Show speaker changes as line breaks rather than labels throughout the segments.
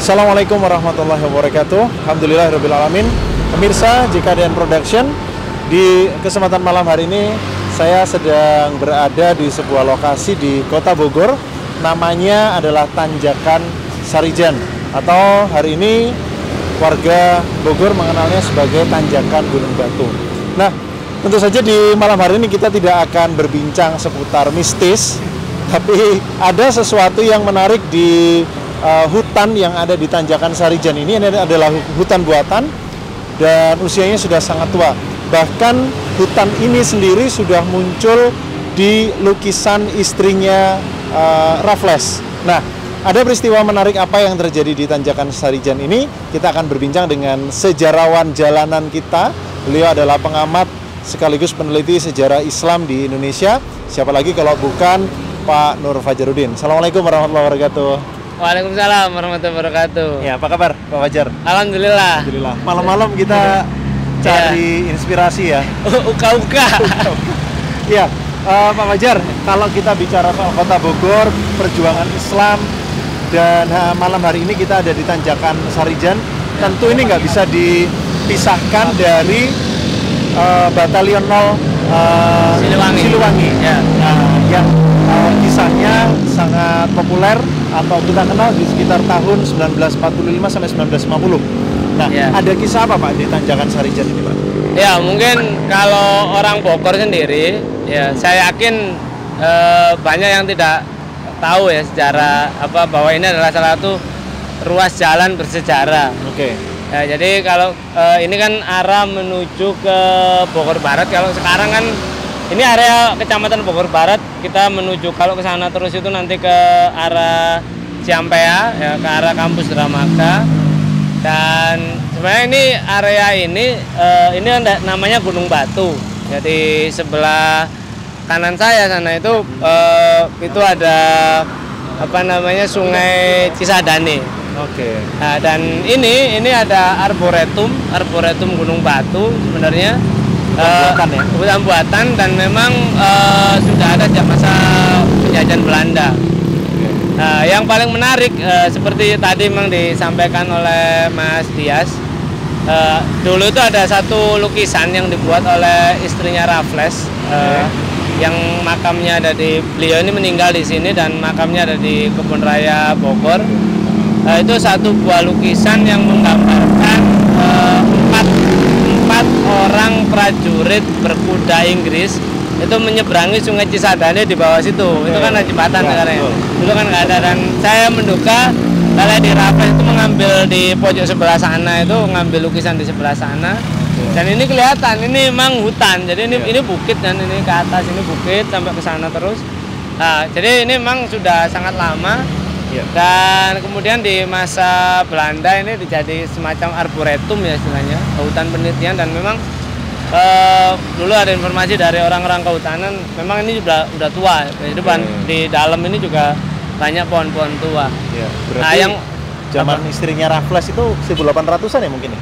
Assalamualaikum warahmatullahi wabarakatuh. Alhamdulillahirabbil alamin. Pemirsa JKDN Production, di kesempatan malam hari ini saya sedang berada di sebuah lokasi di Kota Bogor. Namanya adalah Tanjakan Sarijan, atau hari ini warga Bogor mengenalnya sebagai Tanjakan Gunung Batu. Nah, tentu saja di malam hari ini kita tidak akan berbincang seputar mistis, tapi ada sesuatu yang menarik di hutan yang ada di Tanjakan Sarijan ini. Ini adalah hutan buatan dan usianya sudah sangat tua. Bahkan hutan ini sendiri sudah muncul di lukisan istrinya Raffles. Nah, ada peristiwa menarik apa yang terjadi di Tanjakan Sarijan ini? Kita akan berbincang dengan sejarawan jalanan kita. Beliau adalah pengamat sekaligus peneliti sejarah Islam di Indonesia. Siapa lagi kalau bukan Pak Nur Fajarudin. Assalamualaikum warahmatullahi wabarakatuh.
Waalaikumsalam warahmatullahi wabarakatuh.
Ya, apa kabar Pak Fajar?
Alhamdulillah.
Alhamdulillah. Malam-malam kita cari inspirasi ya.
Uka-uka.
Ya, Pak Fajar, kalau kita bicara soal Kota Bogor, perjuangan Islam, dan malam hari ini kita ada di Tanjakan Sarijan, tentu ini nggak bisa dipisahkan dari Batalion 0 Siliwangi.
Ya.
Yang kisahnya sangat populer atau kita kenal di sekitar tahun 1945 sampai 1950. Nah,
ya.
Ada kisah apa Pak di Tanjakan Sarijan ini, Pak?
Ya, mungkin kalau orang Bogor sendiri, ya saya yakin banyak yang tidak tahu ya sejarah bahwa ini adalah salah satu ruas jalan bersejarah.
Oke.
Ya, jadi kalau ini kan arah menuju ke Bogor Barat. Kalau sekarang kan ini area Kecamatan Bogor Barat, kita menuju kalau ke sana terus itu nanti ke arah Ciampea, ya, ke arah kampus Dramaga. Dan sebenarnya ini area ini namanya Gunung Batu. Jadi sebelah kanan saya sana itu ada Sungai Cisadane.
Oke.
Nah, dan ini ada arboretum Gunung Batu sebenarnya. Hutan buatan dan memang sudah ada sejak masa penjajahan Belanda. Yang paling menarik seperti tadi memang disampaikan oleh Mas Dias, dulu itu ada satu lukisan yang dibuat oleh istrinya Raffles, yang makamnya ada beliau ini meninggal di sini dan makamnya ada di Kebun Raya Bogor. Itu satu buah lukisan yang menggambarkan empat orang prajurit berkuda Inggris itu menyeberangi Sungai Cisadane di bawah situ. Itu kan ada jembatan sekarang. Dulu kan nggak ada, dan saya menduga kalau di Raffles itu mengambil di pojok sebelah sana, itu mengambil lukisan di sebelah sana. Dan ini kelihatan ini memang hutan. Jadi ini bukit, dan ini ke atas ini bukit sampai ke sana terus. Nah, jadi ini memang sudah sangat lama. Dan kemudian di masa Belanda ini dijadi semacam arboretum ya istilahnya, hutan penelitian. Dan memang dulu ada informasi dari orang-orang kehutanan, memang ini udah tua. Jadi di dalam ini juga banyak pohon-pohon tua.
Ya, berarti yang zaman istrinya Raffles itu 1800-an ya mungkin ya?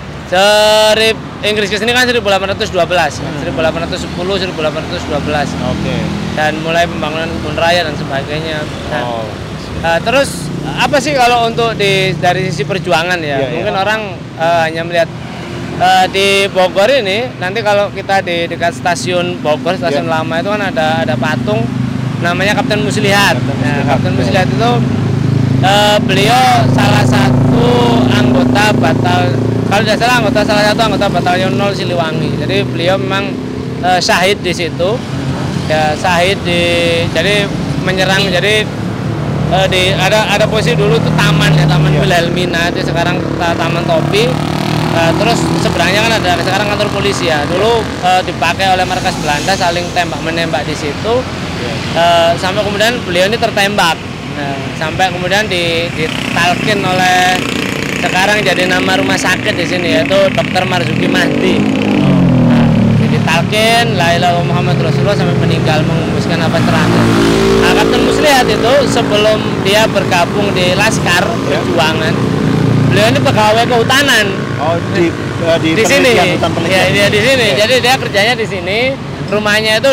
Inggris ke sini kan 1812, 1810, 1812.
Oke.
Dan mulai pembangunan kebun raya dan sebagainya. Terus apa sih kalau untuk dari sisi perjuangan ya? Mungkin orang hanya melihat di Bogor ini. Nanti kalau kita di dekat stasiun Bogor, stasiun lama itu kan ada patung namanya Kapten Muslihat. Kapten Muslihat itu beliau salah satu anggota salah satu anggota Batalion 0 Siliwangi. Jadi beliau memang syahid di situ. Ya, syahid jadi menyerang. Jadi ada posisi dulu tuh taman Wilhelmina, itu sekarang Taman Topi. Terus seberangnya kan ada sekarang kantor polisi ya. Dulu dipakai oleh markas Belanda, saling tembak menembak di situ. Sampai kemudian beliau ini tertembak. Sampai kemudian ditalkin oleh sekarang jadi nama rumah sakit di sini, yaitu Dr. Marzuki Mahdi. Talqin la ilaha illallah Muhammad Rasulullah sampai meninggal, mengembuskan nafas terakhir. Nah, Kapten Muslihat itu sebelum dia bergabung di Laskar Perjuangan, beliau ini pegawai kehutanan.
Oh, di
sini. Ya, dia di sini.
Okay.
Jadi dia kerjanya di sini. Rumahnya itu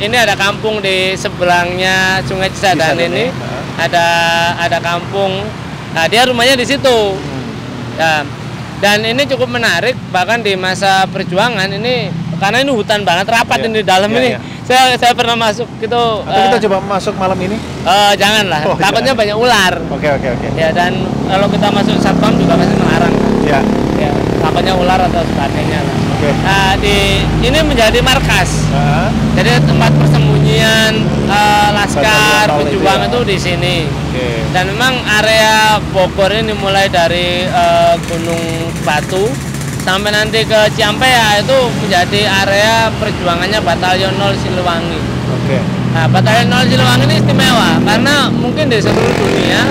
ini ada kampung di seberangnya Sungai Cisadane ini. Ada kampung Nah, dia rumahnya di situ. Ya. Dan ini cukup menarik, bahkan di masa perjuangan ini, karena ini hutan banget, rapat ini di dalam ini. Saya pernah masuk gitu.
Atau kita coba masuk malam ini?
Janganlah, takutnya banyak ular.
Oke.
Ya, dan kalau kita masuk satpam juga masih melarang.
Ya,
takutnya ular atau sebagainya lah.
Nah,
ini menjadi markas. Jadi tempat persembunyian laskar pejuang itu di sini. Dan memang area Bogor ini mulai dari Gunung Batu sampai nanti ke Ciampea itu menjadi area perjuangannya Batalion 0 Siliwangi. Nah, Batalion 0 Siliwangi ini istimewa karena mungkin di seluruh dunia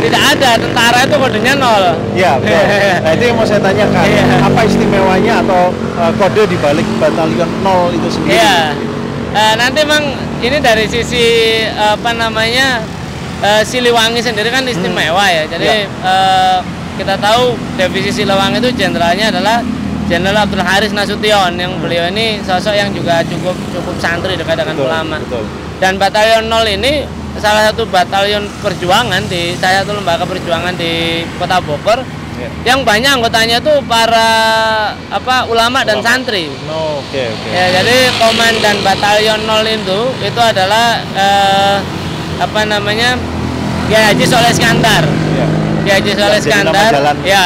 tidak ada tentara itu kodenya 0.
Iya, betul. Nah, itu yang mau saya tanyakan. Apa istimewanya atau kode di balik Batalion 0 itu sendiri?
Nanti memang ini dari sisi Siliwangi sendiri kan istimewa ya. Jadi kita tahu divisi Siliwangi itu jenderalnya adalah Jenderal Abdul Haris Nasution, yang beliau ini sosok yang juga cukup santri dekat dengan ulama. Dan Batalion 0 ini salah satu batalion perjuangan di salah satu lembaga perjuangan di Kota Bogor yang banyak anggotanya tuh para ulama dan santri. Ya, jadi komandan Batalion 0 itu adalah Kiai Haji Soleh Iskandar. Kiai Haji Soleh Iskandar.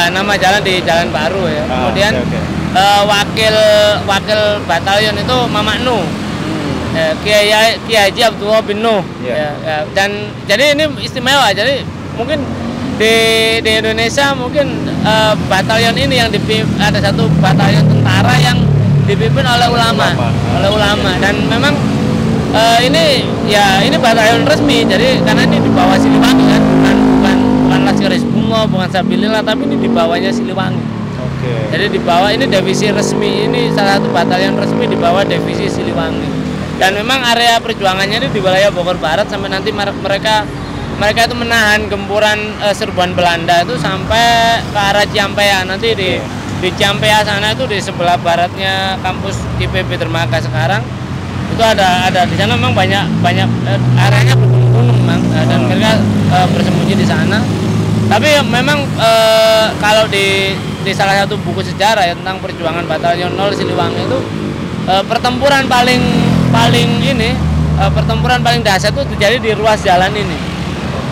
Nama jalan di Jalan Baru ya. Kemudian wakil batalion itu Mamak Nuh. Kiai Haji Abdullah bin Nuh. Dan jadi ini istimewa. Jadi mungkin di Indonesia mungkin batalion ini yang ada satu batalion tentara yang dipimpin oleh ulama. Dan memang ini batalion resmi. Jadi karena ini di bawah Siliwangi kan, bukan Laskar Hizbullah, bukan Sabilillah, tapi ini di bawahnya Siliwangi. Jadi di bawah ini divisi resmi, ini salah satu batalion resmi di bawah divisi Siliwangi. Dan memang area perjuangannya ini di wilayah Bogor Barat sampai nanti mereka itu menahan gempuran serbuan Belanda itu sampai ke arah Ciampea. Nanti di Ciampea sana itu di sebelah baratnya kampus IPB Dermaga sekarang itu ada di sana memang banyak areanya bergunung memang, dan mereka bersembunyi di sana. Tapi memang kalau di salah satu buku sejarah ya tentang perjuangan Batalion 0 Siliwangi itu pertempuran paling dahsyat itu terjadi di ruas jalan ini.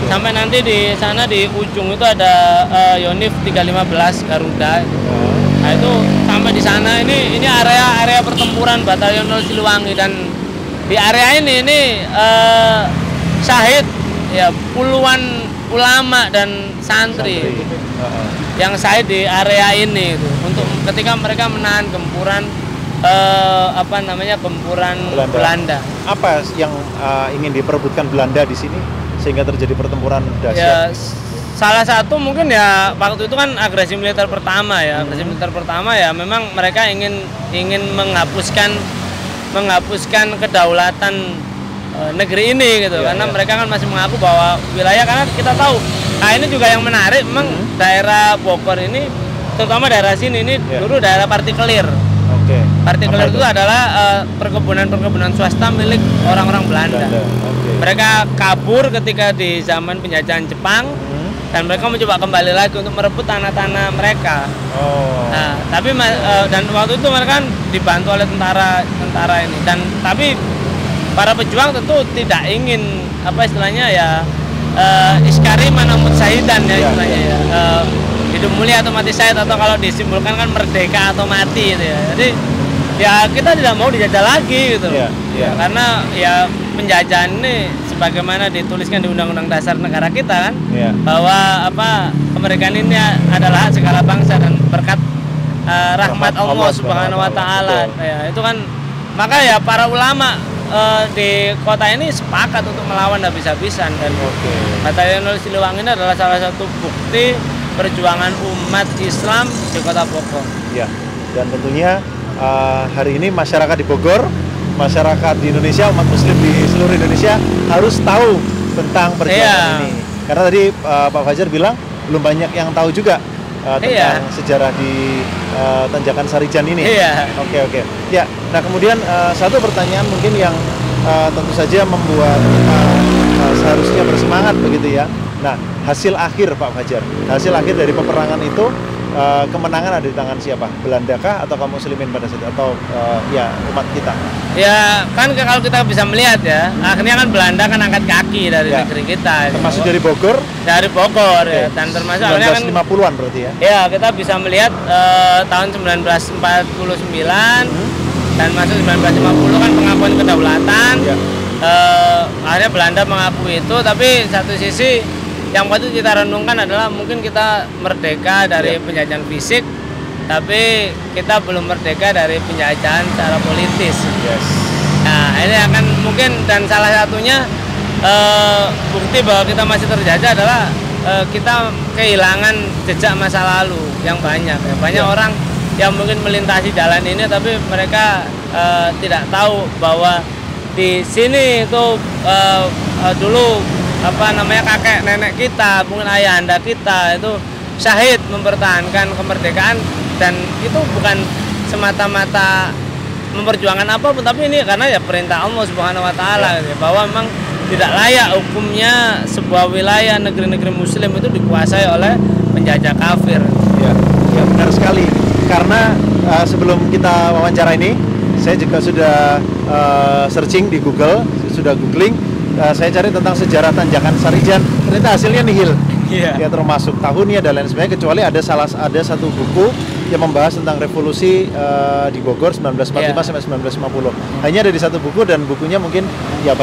Sampai nanti di sana di ujung itu ada Yonif 315 Garuda. Nah, itu sampai di sana ini area pertempuran Batalion 0 Siliwangi, dan di area ini syahid ya puluhan ulama dan santri. Yang syahid di area ini itu untuk ketika mereka menahan gempuran gempuran Belanda. Apa
yang ingin diperebutkan Belanda di sini sehingga terjadi pertempuran dahsyat?
Ya, salah satu mungkin ya waktu itu kan agresi militer pertama ya. Agresi militer pertama ya memang mereka ingin menghapuskan kedaulatan negeri ini gitu. Karena mereka kan masih mengaku bahwa wilayah, karena kita tahu. Nah, ini juga yang menarik memang daerah Bogor ini, terutama daerah sini ini dulu daerah partikelir. Partikelir itu adalah perkebunan swasta milik orang-orang Belanda. Mereka kabur ketika di zaman penjajahan Jepang, dan mereka mencoba kembali lagi untuk merebut tanah-tanah mereka. Nah, tapi dan waktu itu mereka kan dibantu oleh tentara ini, dan tapi para pejuang tentu tidak ingin iskari manamut syahidan ya istilahnya ya. Hidup mulia atau mati syahid, atau kalau disimbolkan kan merdeka atau mati gitu ya. Jadi ya kita tidak mau dijajah lagi gitu. Karena ya penjajahan ini sebagaimana dituliskan di Undang-Undang Dasar Negara kita kan, bahwa kemerdekaan ini adalah hak segala bangsa dan berkat rahmat Allah Subhanahu wa taala. Ya, itu kan maka ya para ulama di kota ini sepakat untuk melawan habis-habisan, dan Batalion 0 Siliwangi ini adalah salah satu bukti perjuangan umat Islam di Kota Bogor.
Ya, dan tentunya hari ini masyarakat di Bogor, masyarakat di Indonesia, umat Muslim di seluruh Indonesia harus tahu tentang perjuangan ini. Karena tadi Pak Fajar bilang belum banyak yang tahu juga tentang sejarah di Tanjakan Sarijan ini. Oke. Ya, nah kemudian satu pertanyaan mungkin yang tentu saja membuat kita seharusnya bersemangat begitu ya. Nah, hasil akhir Pak Fajar, hasil akhir dari peperangan itu, kemenangan ada di tangan siapa? Belanda kah atau kaum muslimin pada saat itu? Atau ya umat kita?
Ya kan kalau kita bisa melihat ya, akhirnya kan Belanda kan angkat kaki dari negeri kita.
Termasuk dari Bogor?
Dari Bogor ya, dan termasuk
1950-an berarti ya?
Ya, kita bisa melihat tahun 1949 dan masuk 1950 kan pengakuan kedaulatan. Akhirnya Belanda mengakui itu, tapi satu sisi yang patut kita renungkan adalah mungkin kita merdeka dari penjajahan fisik, tapi kita belum merdeka dari penjajahan secara politis. Nah, ini akan mungkin, dan salah satunya bukti bahwa kita masih terjajah adalah kita kehilangan jejak masa lalu yang banyak. Banyak orang yang mungkin melintasi jalan ini, tapi mereka tidak tahu bahwa di sini itu dulu kakek nenek kita, mungkin ayah anda kita itu syahid mempertahankan kemerdekaan, dan itu bukan semata-mata memperjuangkan apapun, tapi ini karena ya perintah Allah Subhanahu Wa Taala, bahwa memang tidak layak hukumnya sebuah wilayah negeri-negeri Muslim itu dikuasai oleh penjajah kafir.
Ya benar sekali. Karena sebelum kita wawancara ini, saya juga sudah searching di Google, sudah googling. Saya cari tentang sejarah Tanjakan Sarijan, ternyata hasilnya nihil. Ya termasuk tahunnya dan lain sebagainya, kecuali ada satu buku yang membahas tentang revolusi di Bogor 1945 sampai 1950. Hanya ada di satu buku, dan bukunya mungkin ya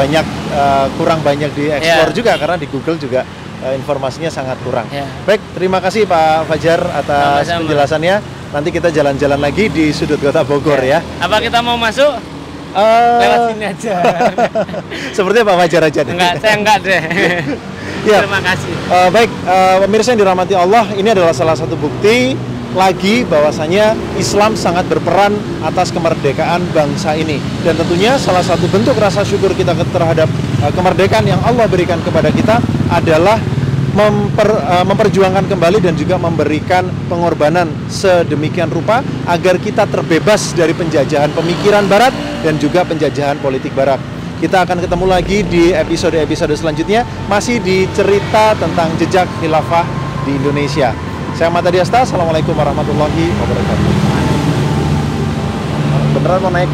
kurang banyak dieksplor juga, karena di Google juga informasinya sangat kurang. Baik, terima kasih Pak Fajar atas penjelasannya. Nanti kita jalan-jalan lagi di sudut kota Bogor ya.
Apa kita mau masuk? Lewat sini aja.
Sepertinya Pak Fajar aja deh.
Saya enggak deh. Terima kasih.
Baik, pemirsa yang dirahmati Allah, ini adalah salah satu bukti lagi bahwasanya Islam sangat berperan atas kemerdekaan bangsa ini. Dan tentunya salah satu bentuk rasa syukur kita terhadap kemerdekaan yang Allah berikan kepada kita adalah memperjuangkan kembali dan juga memberikan pengorbanan sedemikian rupa agar kita terbebas dari penjajahan pemikiran Barat dan juga penjajahan politik Barat. Kita akan ketemu lagi di episode-episode selanjutnya, masih di cerita tentang jejak khilafah di Indonesia. Saya Ahmad Adiasta, Assalamualaikum warahmatullahi wabarakatuh. Beneran mau naik?